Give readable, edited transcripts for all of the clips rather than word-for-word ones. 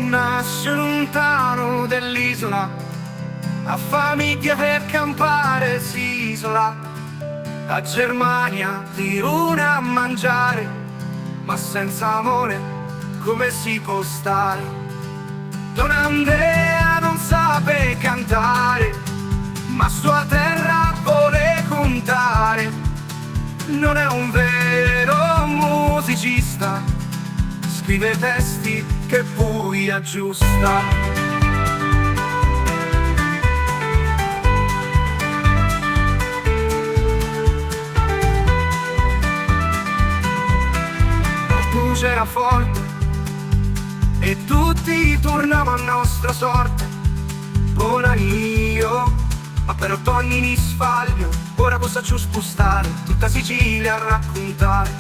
nasce lontano dell'isola, a famiglia per campare si isola. A Germania di una a mangiare, ma senza amore come si può stare? Don Andrea non sape cantare, ma sua terra vuole contare. Non è un vero musicista, scrive testi che poi aggiusta. C'era forte e tutti tornavano a nostra sorte. Buona io, ma per ogni mi sbaglio, ora posso spostare tutta Sicilia a raccontare.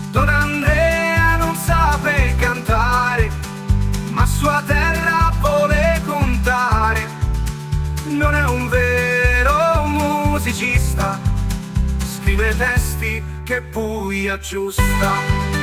Don Andrea non sape cantare, ma sua terra vuole contare. Non è un vero musicista, scrive testi che poi aggiusta.